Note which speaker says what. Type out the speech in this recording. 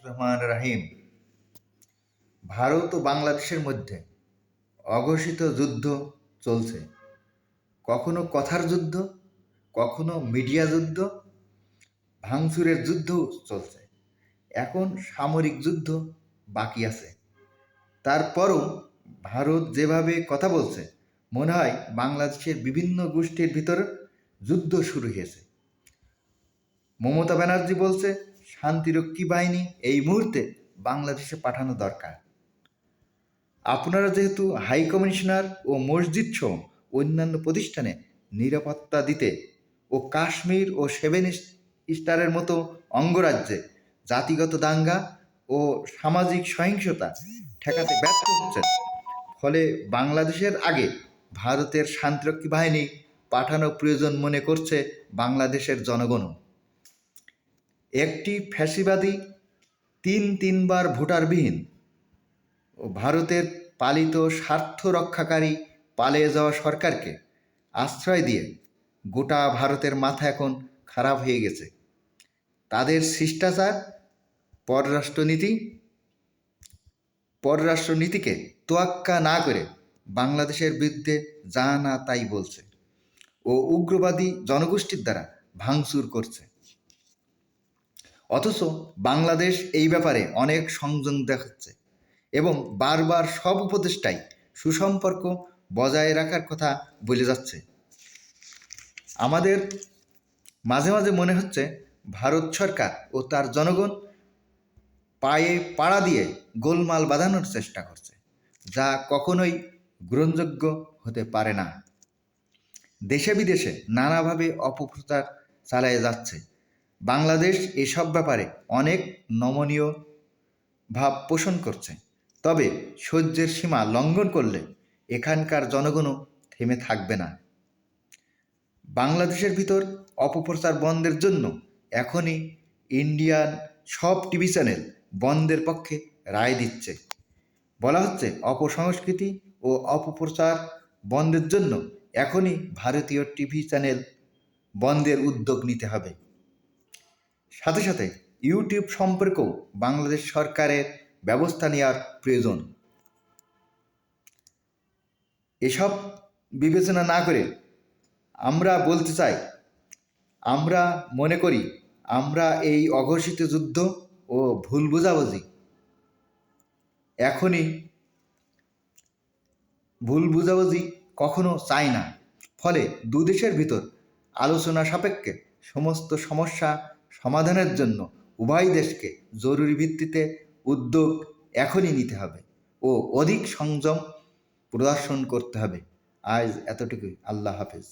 Speaker 1: রহমান রাহিম। ভারত ও বাংলাদেশের মধ্যে অঘোষিত যুদ্ধ চলছে, কখনো কথার যুদ্ধ, কখনো মিডিয়া যুদ্ধ, ভাঙচুরের যুদ্ধও চলছে। এখন সামরিক যুদ্ধ বাকি আছে। তারপরও ভারত যেভাবে কথা বলছে, মনে হয় বাংলাদেশের বিভিন্ন গোষ্ঠীর ভিতরে যুদ্ধ শুরু হয়েছে। মমতা ব্যানার্জি বলছে শান্তিরক্ষী বাহিনী এই মুহূর্তে বাংলাদেশে পাঠানো দরকার। আপনারা যেহেতু হাই কমিশনার ও মসজিদ সহ অন্যান্য প্রতিষ্ঠানে নিরাপত্তা দিতে ও কাশ্মীর ও সেভেন স্টারের মতো অঙ্গরাজ্যে জাতিগত দাঙ্গা ও সামাজিক সহিংসতা ঠেকাতে ব্যর্থ হচ্ছেন, ফলে বাংলাদেশের আগে ভারতের শান্তিরক্ষী বাহিনী পাঠানো প্রয়োজন মনে করছে বাংলাদেশের জনগণও। একটি ফ্যাসিবাদী তিনবার ভোটারবিহীন ও ভারতের পালিত স্বার্থ রক্ষাকারী পালিয়ে যাওয়া সরকারকে আশ্রয় দিয়ে গোটা ভারতের মাথা এখন খারাপ হয়ে গেছে। তাদের শিষ্টাচার পররাষ্ট্রনীতিকে তোয়াক্কা না করে বাংলাদেশের বিরুদ্ধে যা না তাই বলছে ও উগ্রবাদী জনগোষ্ঠীর দ্বারা ভাঙচুর করছে। অথচ বাংলাদেশ এই ব্যাপারে অনেক সংযম দেখাচ্ছে এবং বারবার সব উপদেষ্টাই সুসম্পর্ক বজায় রাখার কথা বলে যাচ্ছে। আমাদের মাঝে মাঝে মনে হচ্ছে ভারত সরকার ও তার জনগণ পায়ে পাড়া দিয়ে গোলমাল বাঁধানোর চেষ্টা করছে, যা কখনোই গ্রহণযোগ্য হতে পারে না। দেশে বিদেশে নানাভাবে অপপ্রচার চালিয়ে যাচ্ছে। বাংলাদেশ এসব ব্যাপারে অনেক নমনীয় ভাব পোষণ করছে, তবে সহ্যের সীমা লঙ্ঘন করলে এখানকার জনগণও থেমে থাকবে না। বাংলাদেশের ভিতর অপপ্রচার বন্ধের জন্য এখনই ইন্ডিয়ান সব টিভি চ্যানেল বন্ধের পক্ষে রায় দিচ্ছে। বলা হচ্ছে অপসংস্কৃতি ও অপপ্রচার বন্ধের জন্য এখনই ভারতীয় টিভি চ্যানেল বন্ধের উদ্যোগ নিতে হবে। সাথে সাথে ইউটিউব সম্পর্কেও বাংলাদেশ সরকারের ব্যবস্থা নেওয়ার প্রয়োজন। এসব বিবেচনা না করে আমরা বলতে চাই, আমরা মনে করি আমরা এই অঘোষিত যুদ্ধ ও ভুল বুঝাবুঝি কখনো চাই না। ফলে দুদেশের ভিতর আলোচনা সাপেক্ষে সমস্ত সমস্যা সমাধানের জন্য উভয় দেশকে জরুরি ভিত্তিতে উদ্যোগ এখনই নিতে হবে ও অধিক সংযম প্রদর্শন করতে হবে। আজ এতটুকুই। আল্লাহ হাফেজ।